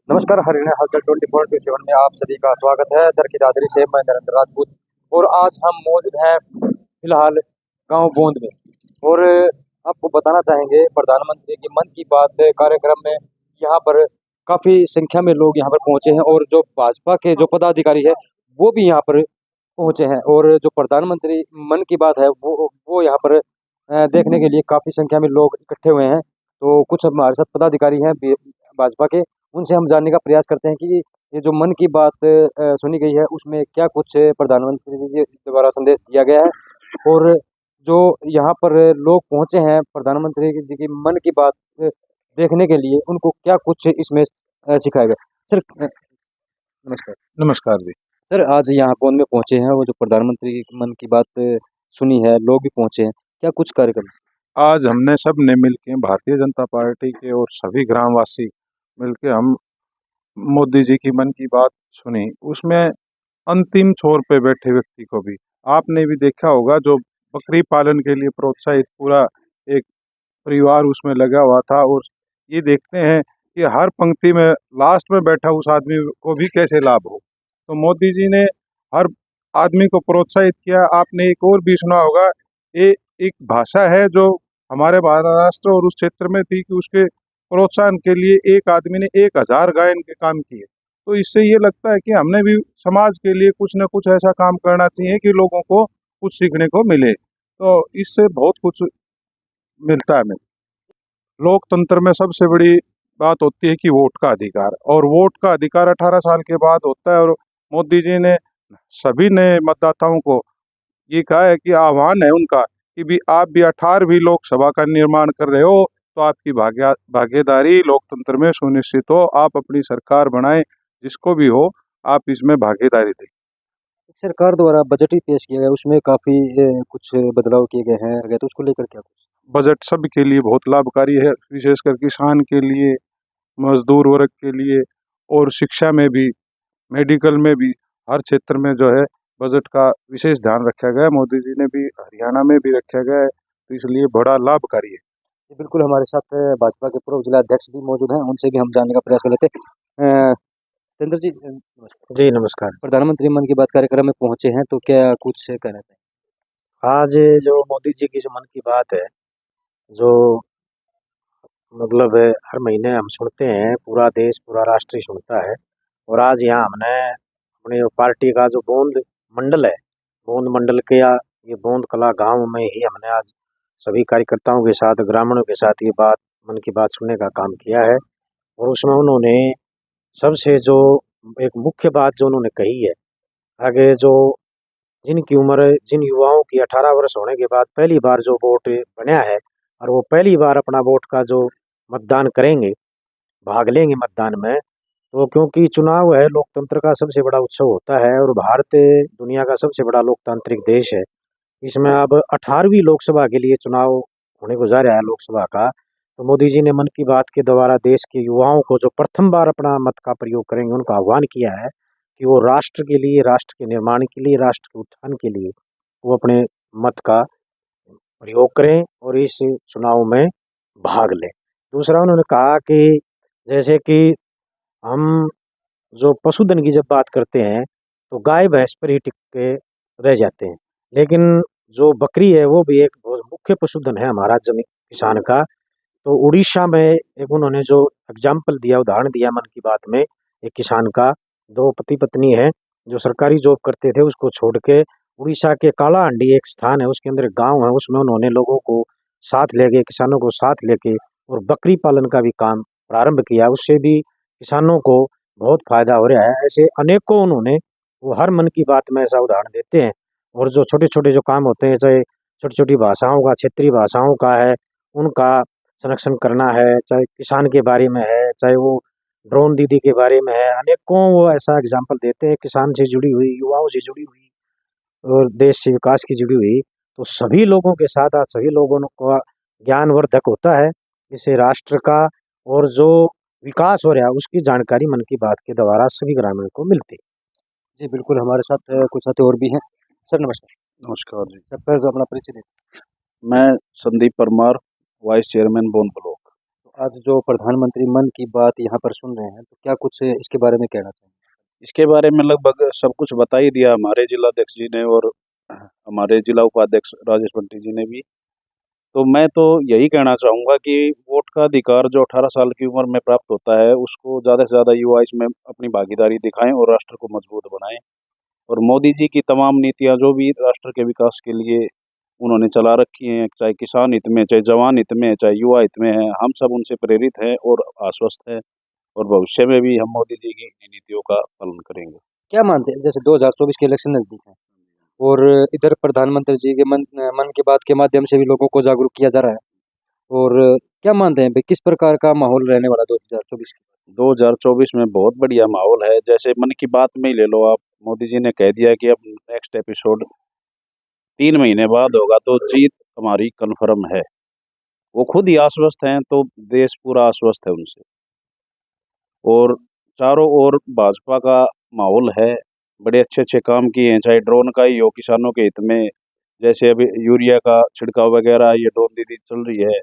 नमस्कार, हरियाणा हलचल 24/7 में आप सभी का स्वागत है। चरखी दादरी से मैं नरेंद्र राजपूत और आज हम मौजूद हैं फिलहाल गांव बोंद में और आपको बताना चाहेंगे प्रधानमंत्री की मन की बात कार्यक्रम में यहाँ पर काफी संख्या में लोग यहाँ पर पहुंचे हैं और जो भाजपा के जो पदाधिकारी है वो भी यहाँ पर पहुंचे हैं और जो प्रधानमंत्री मन की बात है वो यहाँ पर देखने के लिए काफी संख्या में लोग इकट्ठे हुए हैं। तो कुछ हमारे साथ पदाधिकारी हैं भाजपा के, उनसे हम जानने का प्रयास करते हैं कि ये जो मन की बात सुनी गई है उसमें क्या कुछ प्रधानमंत्री जी के द्वारा संदेश दिया गया है और जो यहाँ पर लोग पहुंचे हैं प्रधानमंत्री जी की मन की बात देखने के लिए उनको क्या कुछ इसमें सिखाया गया। सर नमस्कार। नमस्कार जी। सर आज यहाँ कौन में पहुंचे हैं, वो जो प्रधानमंत्री की मन की बात सुनी है, लोग भी पहुंचे हैं, क्या कुछ कार्यक्रम? आज हमने सब ने मिलके भारतीय जनता पार्टी के और सभी ग्रामवासी मिलके हम मोदी जी की मन की बात सुनी। उसमें अंतिम छोर पे बैठे व्यक्ति को भी आपने भी देखा होगा, जो बकरी पालन के लिए प्रोत्साहित पूरा एक परिवार उसमें लगा हुआ था। और ये देखते हैं कि हर पंक्ति में लास्ट में बैठा उस आदमी को भी कैसे लाभ हो। तो मोदी जी ने हर आदमी को प्रोत्साहित किया। आपने एक और भी सुना होगा, ये एक भाषा है जो हमारे महाराष्ट्र और उस क्षेत्र में थी कि उसके प्रोत्साहन के लिए एक आदमी ने 1000 गायन के काम किए। तो इससे ये लगता है कि हमने भी समाज के लिए कुछ न कुछ ऐसा काम करना चाहिए कि लोगों को कुछ सीखने को मिले। तो इससे बहुत कुछ मिलता है। लोकतंत्र में सबसे बड़ी बात होती है कि वोट का अधिकार, और वोट का अधिकार 18 साल के बाद होता है। और मोदी जी ने सभी ने मतदाताओं को ये कहा है कि आह्वान है उनका कि भी आप भी 18वीं लोकसभा का निर्माण कर रहे हो तो आपकी भागीदारी लोकतंत्र में सुनिश्चित हो। आप अपनी सरकार बनाएं, जिसको भी हो आप इसमें भागीदारी दें। सरकार द्वारा बजट ही पेश किया गया, उसमें काफी कुछ बदलाव किए गए हैं, तो उसको लेकर क्या कुछ? बजट सबके लिए बहुत लाभकारी है, विशेषकर किसान के लिए, मजदूर वर्ग के लिए, और शिक्षा में भी, मेडिकल में भी, हर क्षेत्र में जो है बजट का विशेष ध्यान रखा गया है। मोदी जी ने भी हरियाणा में भी रखा गया है, तो इसलिए बड़ा लाभकारी है। जी, बिल्कुल हमारे साथ भाजपा के पूर्व जिला अध्यक्ष भी मौजूद हैं, उनसे भी हम जानने का प्रयास कर लेते हैं। सतेंद्र जी नमस्कार। जी नमस्कार। प्रधानमंत्री मन की बात कार्यक्रम में पहुंचे हैं, तो क्या कुछ कहना चाहिए? आज जो मोदी जी की जो मन की बात है, जो मतलब हर महीने हम सुनते हैं, पूरा देश पूरा राष्ट्र ही सुनता है। और आज यहाँ हमने अपनी पार्टी का जो बोंद मंडल है, बोंद मंडल के ये बोंद कला गांव में ही हमने आज सभी कार्यकर्ताओं के साथ, ग्रामीणों के साथ ये बात मन की बात सुनने का काम किया है। और उसमें उन्होंने सबसे जो एक मुख्य बात जो उन्होंने कही है, आगे जो जिनकी उम्र, जिन युवाओं की 18 वर्ष होने के बाद पहली बार जो वोट बना है और वो पहली बार अपना वोट का जो मतदान करेंगे, भाग लेंगे मतदान में, तो क्योंकि चुनाव है, लोकतंत्र का सबसे बड़ा उत्सव होता है और भारत दुनिया का सबसे बड़ा लोकतांत्रिक देश है। इसमें अब 18वीं लोकसभा के लिए चुनाव होने को जा रहा है, लोकसभा का। तो मोदी जी ने मन की बात के द्वारा देश के युवाओं को जो प्रथम बार अपना मत का प्रयोग करेंगे, उनका आह्वान किया है कि वो राष्ट्र के लिए, राष्ट्र के निर्माण के लिए, राष्ट्र के उत्थान के लिए वो अपने मत का प्रयोग करें और इस चुनाव में भाग लें। दूसरा उन्होंने कहा कि जैसे कि हम जो पशुधन की जब बात करते हैं तो गाय भैंस पर ही टिक के रह जाते हैं, लेकिन जो बकरी है वो भी एक बहुत मुख्य पशुधन है हमारा जमीन किसान का। तो उड़ीसा में एक उन्होंने जो एग्जाम्पल दिया, उदाहरण दिया मन की बात में, एक किसान का, 2 पति पत्नी है जो सरकारी जॉब करते थे, उसको छोड़ के उड़ीसा के कालाहांडी एक स्थान है, उसके अंदर एक गांव है, उसमें उन्होंने लोगों को साथ लेके, किसानों को साथ लेके और बकरी पालन का भी काम प्रारंभ किया। उससे भी किसानों को बहुत फायदा हो रहा है। ऐसे अनेकों उन्होंने, वो हर मन की बात में ऐसा उदाहरण देते हैं। और जो छोटे छोटे जो काम होते हैं, चाहे छोटी छोटी भाषाओं का, क्षेत्रीय भाषाओं का है, उनका संरक्षण करना है, चाहे किसान के बारे में है, चाहे वो ड्रोन दीदी के बारे में है, अनेकों वो ऐसा एग्जाम्पल देते हैं, किसान से जुड़ी हुई, युवाओं से जुड़ी हुई और देश से विकास की जुड़ी हुई। तो सभी लोगों के साथ आज सभी लोगों का ज्ञानवर्धक होता है, इससे राष्ट्र का और जो विकास हो रहा है उसकी जानकारी मन की बात के द्वारा सभी ग्रामीण को मिलती है। जी बिल्कुल हमारे साथ कुछ साथी और भी हैं। सर नमस्कार। नमस्कार जी। सर पहले तो अपना परिचय दें। मैं Sandeep Parmar, vice chairman Bond block. तो आज जो प्रधानमंत्री मन की बात यहाँ पर सुन रहे हैं, तो क्या कुछ इसके बारे में कहना चाहेंगे? इसके बारे में लगभग सब कुछ बता ही दिया हमारे जिलाध्यक्ष जी ने और हमारे जिला उपाध्यक्ष राजेश बंटी जी ने भी। तो मैं तो यही कहना चाहूँगा कि वोट का अधिकार जो 18 साल की उम्र में प्राप्त होता है, उसको ज़्यादा से ज़्यादा युवा इसमें अपनी भागीदारी दिखाएं और राष्ट्र को मजबूत बनाएं। और मोदी जी की तमाम नीतियाँ जो भी राष्ट्र के विकास के लिए उन्होंने चला रखी हैं, चाहे किसान हित में, चाहे जवान हित में, चाहे युवा हित में है, हम सब उनसे प्रेरित हैं और आश्वस्त हैं। और भविष्य में भी हम मोदी जी की इन नीतियों का पालन करेंगे। क्या मानते हैं, जैसे 2024 के इलेक्शन नजदीक है और इधर प्रधानमंत्री जी के मन की बात के माध्यम से भी लोगों को जागरूक किया जा रहा है, और क्या मानते हैं भाई, किस प्रकार का माहौल रहने वाला 2024 की? 2024 में बहुत बढ़िया माहौल है। जैसे मन की बात में ही ले लो आप, मोदी जी ने कह दिया कि अब नेक्स्ट एपिसोड 3 महीने बाद होगा, तो जीत हमारी कन्फर्म है। वो खुद ही आश्वस्त हैं, तो देश पूरा आश्वस्त है उनसे। और चारों ओर भाजपा का माहौल है, बड़े अच्छे अच्छे काम किए हैं, चाहे ड्रोन का ही हो किसानों के हित में, जैसे अभी यूरिया का छिड़काव वगैरह ये ड्रोन दीदी चल रही है।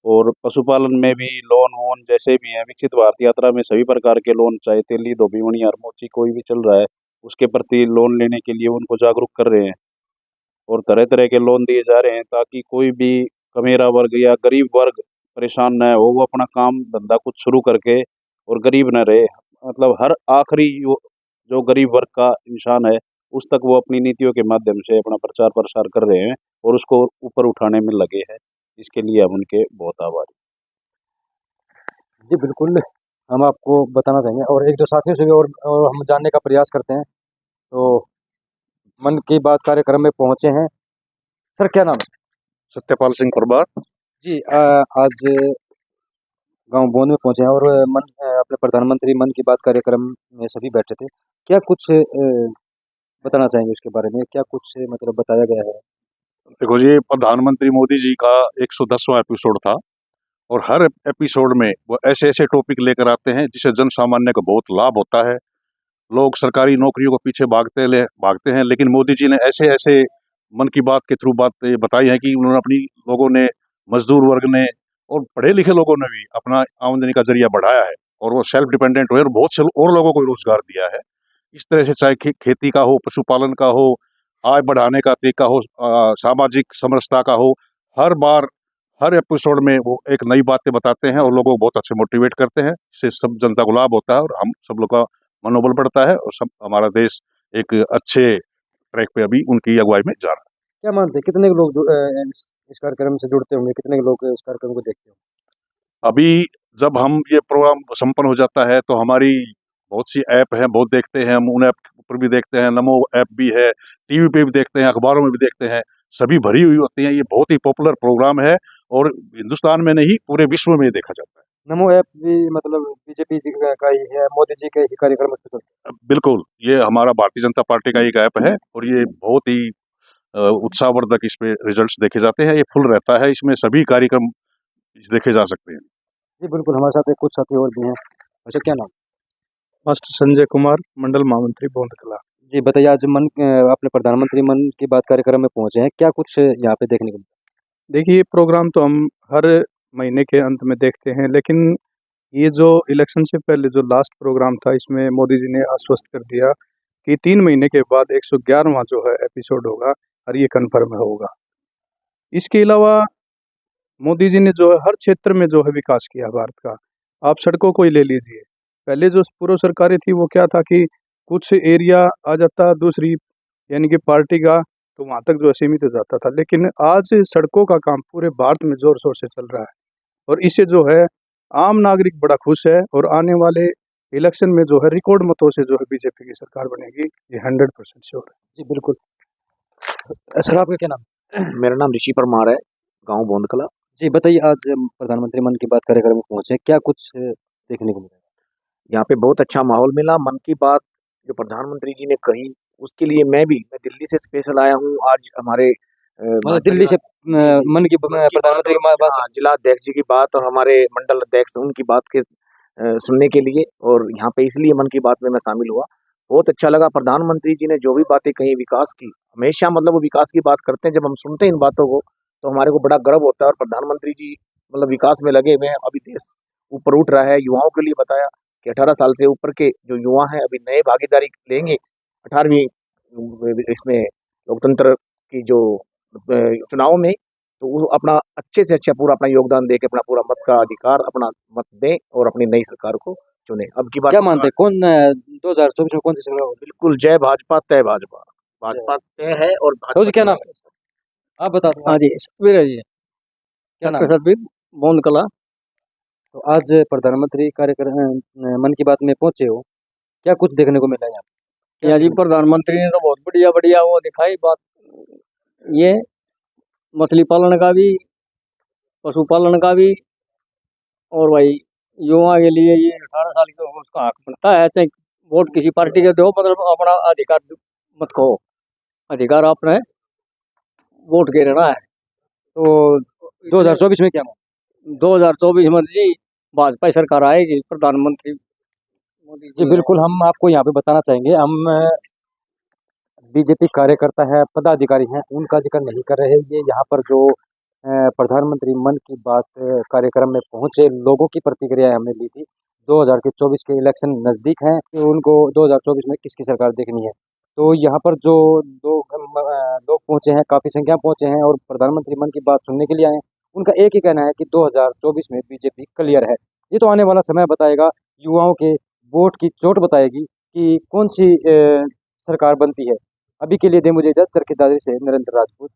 और पशुपालन में भी लोन वोन जैसे भी हैं, विकसित भारत यात्रा में सभी प्रकार के लोन, चाहे तेली धोबी मणियार मोची कोई भी चल रहा है, उसके प्रति लोन लेने के लिए उनको जागरूक कर रहे हैं। और तरह तरह के लोन दिए जा रहे हैं ताकि कोई भी कमेरा वर्ग या गरीब वर्ग परेशान न हो, वो अपना काम धंधा कुछ शुरू करके और गरीब न रहे। मतलब हर आखिरी जो गरीब वर्ग का इंसान है, उस तक वो अपनी नीतियों के माध्यम से अपना प्रचार प्रसार कर रहे हैं और उसको ऊपर उठाने में लगे हैं। इसके लिए हम उनके बहुत आभारी। जी बिल्कुल, हम आपको बताना चाहेंगे और एक दो साथियों से भी और हम जानने का प्रयास करते हैं। तो मन की बात कार्यक्रम में पहुंचे हैं। सर, क्या नाम है? सत्यपाल सिंह परमार। जी, आज गांव बोंद में पहुंचे हैं और अपने प्रधानमंत्री मन की बात कार्यक्रम में सभी बैठे थे। क्या कुछ बताना चाहेंगे उसके बारे में? क्या कुछ मतलब बताया गया है? देखो जी, प्रधानमंत्री मोदी जी का 110वां एपिसोड था और हर एपिसोड में वो ऐसे ऐसे टॉपिक लेकर आते हैं जिससे जन सामान्य को बहुत लाभ होता है। लोग सरकारी नौकरियों को पीछे भागते हैं, लेकिन मोदी जी ने ऐसे ऐसे मन की बात के थ्रू बात बताई है कि उन्होंने अपनी लोगों ने, मजदूर वर्ग ने और पढ़े लिखे लोगों ने भी अपना आमदनी का जरिया बढ़ाया है और वो सेल्फ डिपेंडेंट हुए और बहुत से और लोगों को रोजगार दिया है। इस तरह से चाहे खेती का हो, पशुपालन का हो, आय बढ़ाने का तरीका हो, सामाजिक समरसता का हो, हर बार हर एपिसोड में वो एक नई बातें बताते हैं और लोगों को बहुत अच्छे मोटिवेट करते हैं। इससे सब जनता को लाभ होता है और हम सब लोग का मनोबल बढ़ता है और सब हमारा देश एक अच्छे ट्रैक पे अभी उनकी अगुवाई में जा रहा है। क्या मानते हैं, कितने लोग इस कार्यक्रम से जुड़ते होंगे, कितने लोग इस कार्यक्रम को देखते होंगे? अभी जब हम ये प्रोग्राम संपन्न हो जाता है तो हमारी बहुत सी ऐप हैं, बहुत देखते हैं, हम उन ऐप पर भी देखते हैं, नमो ऐप भी है, टीवी पे भी देखते हैं, अखबारों में भी देखते हैं, सभी भरी हुई होती हैं। ये बहुत ही पॉपुलर प्रोग्राम है और हिंदुस्तान में नहीं पूरे विश्व में देखा जाता है। नमो ऐप भी मतलब बीजेपी का ही है, मोदी जी के ही कार्यक्रम उस पर चलते बिल्कुल, ये हमारा भारतीय जनता पार्टी का एक ऐप है और ये बहुत ही उत्साहवर्धक इस पे रिजल्ट्स देखे जाते हैं। ये फुल रहता है, इसमें सभी कार्यक्रम देखे जा सकते हैं। हैं। जी बिल्कुल, हमारे साथ एक कुछ साथी और भी हैं। अच्छा, क्या नाम? मास्टर संजय कुमार, मंडल महामंत्री बोंद कला। जी बताइए, आज अपने प्रधानमंत्री मन की बात कार्यक्रम में पहुंचे हैं, क्या कुछ यहाँ पे देखने को मिला? देखिए, ये प्रोग्राम तो हम हर महीने के अंत में देखते हैं, लेकिन ये जो इलेक्शन से पहले जो लास्ट प्रोग्राम था, इसमें मोदी जी ने आश्वस्त कर दिया कि 3 महीने के बाद 111वां जो है एपिसोड होगा और ये कन्फर्म होगा। इसके अलावा मोदी जी ने जो है हर क्षेत्र में जो है विकास किया भारत का। आप सड़कों को ही ले लीजिए, पहले जो पूर्व सरकारें थी वो क्या था कि कुछ एरिया आ जाता दूसरी यानी कि पार्टी का, तो वहाँ तक जो है सीमित हो जाता था, लेकिन आज सड़कों का काम पूरे भारत में जोर शोर से चल रहा है और इससे जो है आम नागरिक बड़ा खुश है और आने वाले इलेक्शन में जो है रिकॉर्ड मतों से जो है बीजेपी की सरकार बनेगी, ये 100% श्योर है। जी बिल्कुल। सर, आपका क्या नाम? मेरा नाम ऋषि परमार है, गांव बोंद कला। जी बताइए, आज प्रधानमंत्री मन की बात कार्यक्रम में पहुंचे हैं, क्या कुछ देखने को मिला? यहाँ पे बहुत अच्छा माहौल मिला। मन की बात जो प्रधानमंत्री जी ने कही, उसके लिए मैं दिल्ली से स्पेशल आया हूँ। आज हमारे मतलब दिल्ली से मन की प्रधानमंत्री की बात हाँ, जिला अध्यक्ष जी की बात और हमारे मंडल अध्यक्ष उनकी बात के सुनने के लिए, और यहाँ पे इसलिए मन की बात में मैं शामिल हुआ। बहुत अच्छा लगा। प्रधानमंत्री जी ने जो भी बातें कही विकास की, हमेशा मतलब वो विकास की बात करते हैं। जब हम सुनते हैं इन बातों को तो हमारे को बड़ा गर्व होता है और प्रधानमंत्री जी मतलब विकास में लगे हुए हैं। अभी देश ऊपर उठ रहा है। युवाओं के लिए बताया कि 18 साल से ऊपर के जो युवा हैं अभी नए भागीदारी लेंगे 18वीं इसमें लोकतंत्र की जो चुनाव में, तो वो अपना अच्छे से अच्छा पूरा अपना योगदान दे के अपना पूरा मत का अधिकार अपना मत दें और अपनी नई सरकार को चुने। अब की बात क्या मानते हैं कौन 2024 में कौन सी सरकार होगी? बिल्कुल जय भाजपा तय भाजपा, भाजपा तय है और तो जी क्या नाम है? आप बता दो। हाँ जी, सतबीर है जी, क्या नाम डॉक्टर है? सतबीर, बोंद कला। तो आज प्रधानमंत्री कार्यक्रम मन की बात में पहुंचे हो, क्या कुछ देखने को मिला यहाँ? यहाँ जी प्रधानमंत्री ने तो बहुत बढ़िया बढ़िया वो दिखाई बात, ये मछली पालन का भी, पशुपालन का भी, और भाई युवा के लिए ये 18 साल के हो उसका हक बनता है, चाहे वोट किसी पार्टी के दो, मतलब अपना अधिकार मत खो, अधिकार आपने वोट के रहना है। तो 2024 में क्या मांग? 2024 में जी भाजपा सरकार आएगी, प्रधानमंत्री मोदी जी बिल्कुल, हम आपको यहाँ पे बताना चाहेंगे, हम बीजेपी कार्यकर्ता है, पदाधिकारी हैं, उनका जिक्र नहीं कर रहे। ये यहाँ पर जो प्रधानमंत्री मन की बात कार्यक्रम में पहुंचे लोगों की प्रतिक्रिया हमने ली थी। 2024 के इलेक्शन नज़दीक हैं, तो उनको 2024 में किसकी सरकार देखनी है। तो यहाँ पर जो लोग पहुंचे हैं, काफ़ी संख्या पहुंचे हैं और प्रधानमंत्री मन की बात सुनने के लिए आए हैं। उनका एक ही कहना है कि 2024 में बीजेपी क्लियर है। ये तो आने वाला समय बताएगा, युवाओं के वोट की चोट बताएगी कि कौन सी सरकार बनती है। अभी के लिए दे मुझे इजाज़त। चरखी दादरी से नरेंद्र राजपूत।